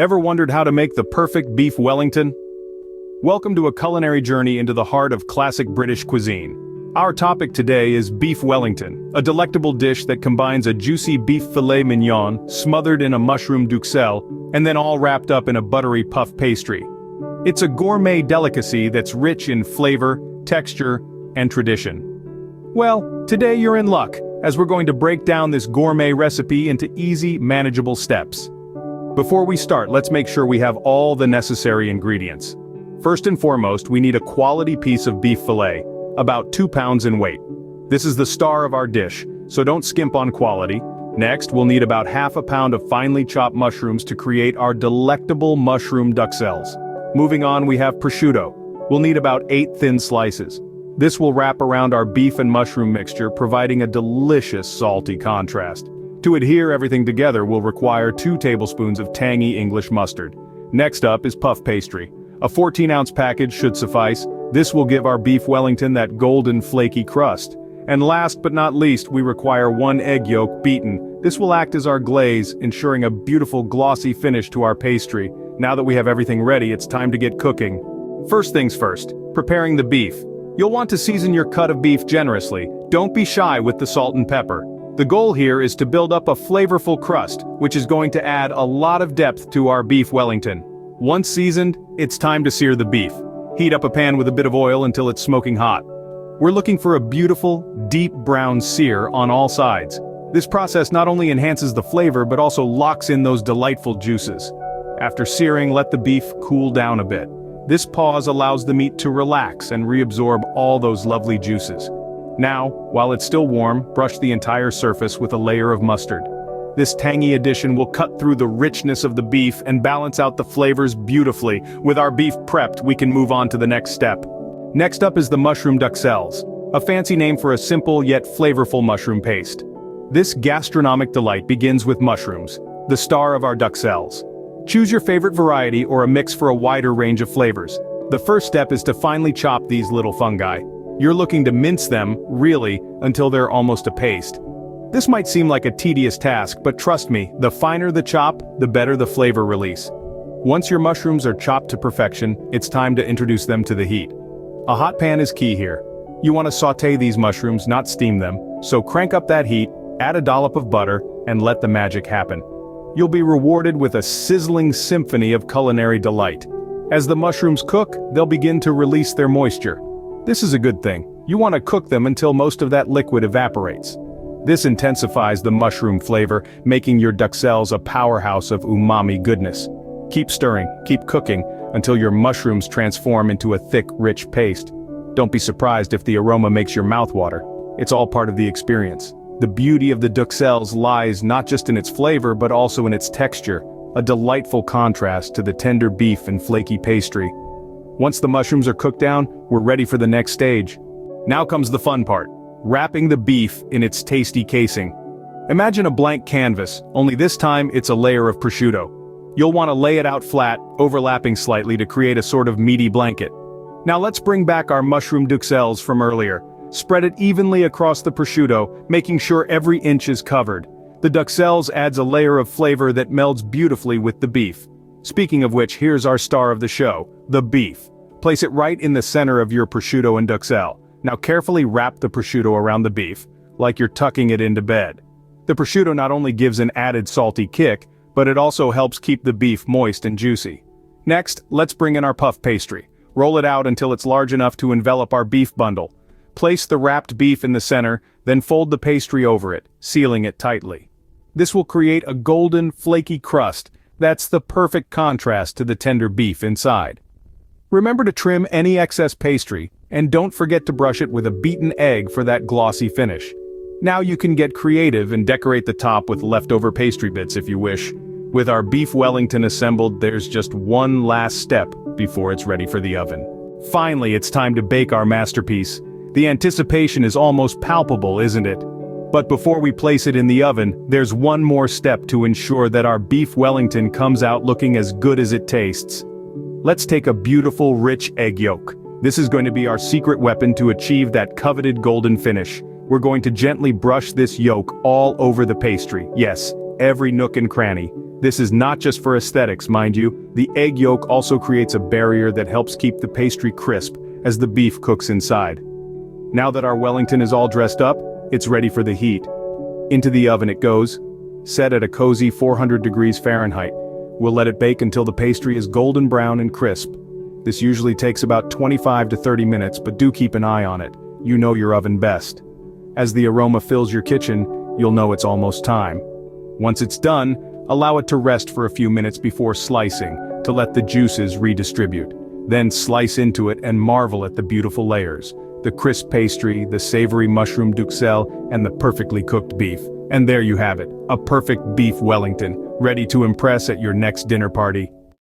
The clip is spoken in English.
Ever wondered how to make the perfect beef Wellington? Welcome to a culinary journey into the heart of classic British cuisine. Our topic today is Beef Wellington, a delectable dish that combines a juicy beef filet mignon smothered in a mushroom duxelle and then all wrapped up in a buttery puff pastry. It's a gourmet delicacy that's rich in flavor, texture, and tradition. Well, today you're in luck, as we're going to break down this gourmet recipe into easy, manageable steps. Before we start, let's make sure we have all the necessary ingredients. First and foremost, we need a quality piece of beef fillet, about 2 pounds in weight. This is the star of our dish, so don't skimp on quality. Next, we'll need about half a pound of finely chopped mushrooms to create our delectable mushroom duxelles. Moving on, we have prosciutto. We'll need about 8 thin slices. This will wrap around our beef and mushroom mixture, providing a delicious salty contrast. To adhere everything together, we'll require 2 tablespoons of tangy English mustard. Next up is puff pastry. A 14-ounce package should suffice. This will give our beef Wellington that golden flaky crust. And last but not least, we require 1 egg yolk beaten. This will act as our glaze, ensuring a beautiful glossy finish to our pastry. Now that we have everything ready, it's time to get cooking. First things first, preparing the beef. You'll want to season your cut of beef generously. Don't be shy with the salt and pepper. The goal here is to build up a flavorful crust, which is going to add a lot of depth to our beef Wellington. Once seasoned, it's time to sear the beef. Heat up a pan with a bit of oil until it's smoking hot. We're looking for a beautiful, deep brown sear on all sides. This process not only enhances the flavor but also locks in those delightful juices. After searing, let the beef cool down a bit. This pause allows the meat to relax and reabsorb all those lovely juices. Now, while it's still warm, brush the entire surface with a layer of mustard. This tangy addition will cut through the richness of the beef and balance out the flavors beautifully. With our beef prepped, we can move on to the next step. Next up is the mushroom duxelles, a fancy name for a simple yet flavorful mushroom paste. This gastronomic delight begins with mushrooms, the star of our duxelles. Choose your favorite variety or a mix for a wider range of flavors. The first step is to finely chop these little fungi. You're looking to mince them, really, until they're almost a paste. This might seem like a tedious task, but trust me, the finer the chop, the better the flavor release. Once your mushrooms are chopped to perfection, it's time to introduce them to the heat. A hot pan is key here. You want to sauté these mushrooms, not steam them, so crank up that heat, add a dollop of butter, and let the magic happen. You'll be rewarded with a sizzling symphony of culinary delight. As the mushrooms cook, they'll begin to release their moisture. This is a good thing. You want to cook them until most of that liquid evaporates. This intensifies the mushroom flavor, making your duxelles a powerhouse of umami goodness. Keep stirring, keep cooking, until your mushrooms transform into a thick, rich paste. Don't be surprised if the aroma makes your mouth water. It's all part of the experience. The beauty of the duxelles lies not just in its flavor but also in its texture, a delightful contrast to the tender beef and flaky pastry. Once the mushrooms are cooked down, we're ready for the next stage. Now comes the fun part, wrapping the beef in its tasty casing. Imagine a blank canvas, only this time it's a layer of prosciutto. You'll want to lay it out flat, overlapping slightly to create a sort of meaty blanket. Now let's bring back our mushroom duxelles from earlier. Spread it evenly across the prosciutto, making sure every inch is covered. The duxelles adds a layer of flavor that melds beautifully with the beef. Speaking of which, here's our star of the show, the beef. Place it right in the center of your prosciutto and duxelle. Now carefully wrap the prosciutto around the beef, like you're tucking it into bed. The prosciutto not only gives an added salty kick, but it also helps keep the beef moist and juicy. Next, let's bring in our puff pastry. Roll it out until it's large enough to envelop our beef bundle. Place the wrapped beef in the center, then fold the pastry over it, sealing it tightly. This will create a golden, flaky crust that's the perfect contrast to the tender beef inside. Remember to trim any excess pastry, and don't forget to brush it with a beaten egg for that glossy finish. Now you can get creative and decorate the top with leftover pastry bits if you wish. With our beef Wellington assembled, there's just one last step before it's ready for the oven. Finally, it's time to bake our masterpiece. The anticipation is almost palpable, isn't it? But before we place it in the oven, there's one more step to ensure that our beef Wellington comes out looking as good as it tastes. Let's take a beautiful, rich egg yolk. This is going to be our secret weapon to achieve that coveted golden finish. We're going to gently brush this yolk all over the pastry. Yes, every nook and cranny. This is not just for aesthetics, mind you. The egg yolk also creates a barrier that helps keep the pastry crisp as the beef cooks inside. Now that our Wellington is all dressed up, it's ready for the heat. Into the oven it goes, set at a cozy 400 degrees Fahrenheit. We'll let it bake until the pastry is golden brown and crisp. This usually takes about 25 to 30 minutes, but do keep an eye on it. You know your oven best. As the aroma fills your kitchen, you'll know it's almost time. Once it's done, allow it to rest for a few minutes before slicing, to let the juices redistribute. Then slice into it and marvel at the beautiful layers. The crisp pastry, the savory mushroom duxelles, and the perfectly cooked beef. And there you have it, a perfect beef Wellington, ready to impress at your next dinner party.